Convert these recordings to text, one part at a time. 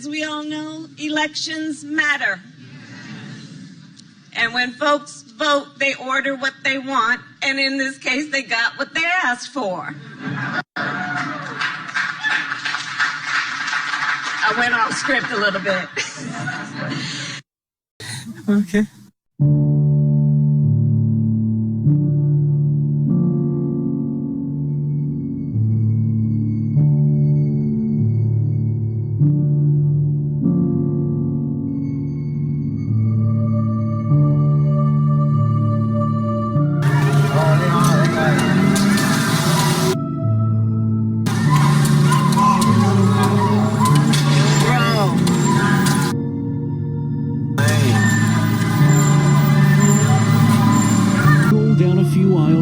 as we all know, elections matter. And when folks vote, they order what they want, and in this case, they got what they asked for. I went off script a little bit. Okay.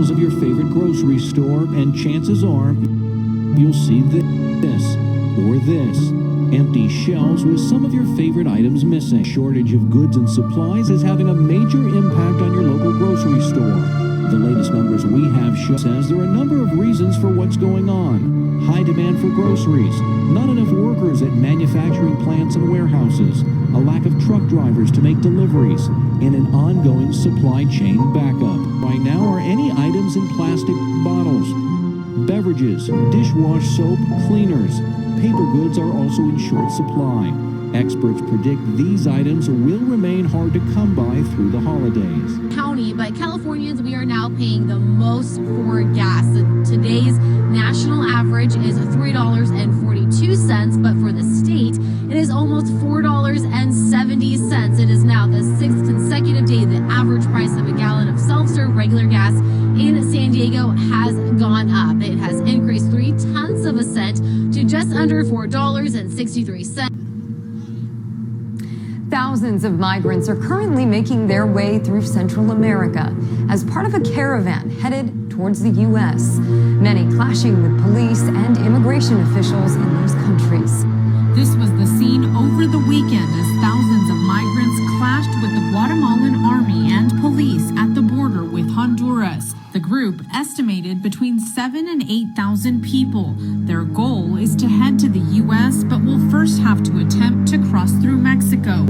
Of your favorite grocery store, and chances are you'll see this or this. Empty shelves with some of your favorite items missing. Shortage of goods and supplies is having a major impact on your local grocery store. The latest numbers we have show says there are a number of reasons for what's going on. High demand for groceries, not enough workers at manufacturing plants and warehouses, a lack of truck drivers to make deliveries, and an ongoing supply chain backup. Right now are any items in plastic bottles, beverages, dishwash soap, cleaners. Paper goods are also in short supply. Experts predict these items will remain hard to come by through the holidays. County, but Californians, we are now paying the most for gas. Today's national average is $3.42, but for the state, it is almost $4.70. It is now the 6th consecutive day the average price of a gallon of self-serve regular gas in San Diego has gone up. It has increased 0.3 of a cent to just under $4.63. Thousands of migrants are currently making their way through Central America as part of a caravan headed towards the U.S., many clashing with police and immigration officials in those countries. This was the scene over the weekend as thousands of migrants clashed with the Guatemalan army and police at the border with Honduras. The group estimated between 7,000 and 8,000 people. Their goal is to head to the U.S., but will first have to attempt to cross through Mexico.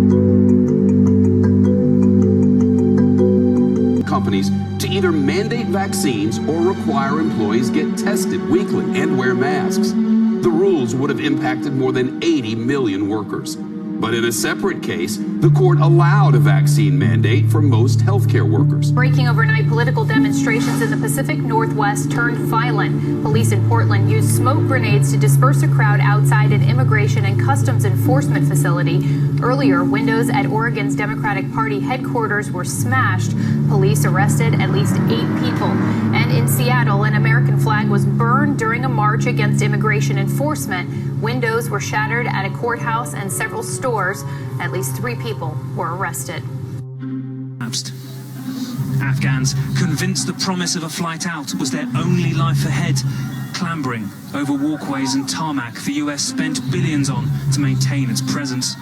Companies to either mandate vaccines or require employees get tested weekly and wear masks. The rules would have impacted more than 80 million workers. But in a separate case, the court allowed a vaccine mandate for most healthcare workers. Breaking overnight, political demonstrations in the Pacific Northwest turned violent. Police in Portland used smoke grenades to disperse a crowd outside an immigration and customs enforcement facility. Earlier, windows at Oregon's Democratic Party headquarters were smashed. Police arrested at least 8 people. And in Seattle, an American flag was burned during a march against immigration enforcement. Windows were shattered at a courthouse and several stores. At least 3 people were arrested. Afghans, convinced the promise of a flight out was their only life ahead, clambering over walkways and tarmac the US spent billions on to maintain its presence.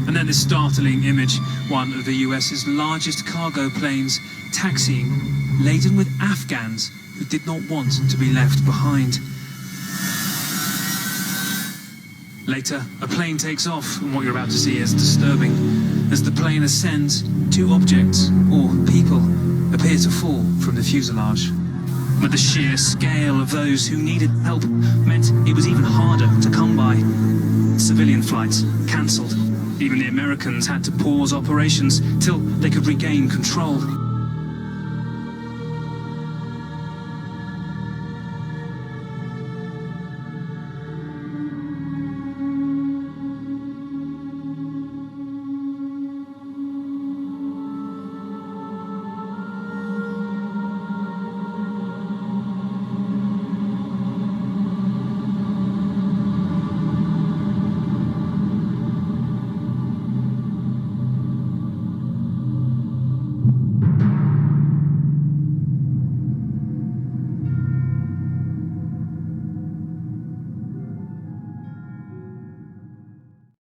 And then this startling image, one of the US's largest cargo planes taxiing, laden with Afghans who did not want to be left behind. Later, a plane takes off, and what you're about to see is disturbing. As the plane ascends, 2 objects, or people, appear to fall from the fuselage. But the sheer scale of those who needed help meant it was even harder to come by. Civilian flights cancelled. Even the Americans had to pause operations till they could regain control.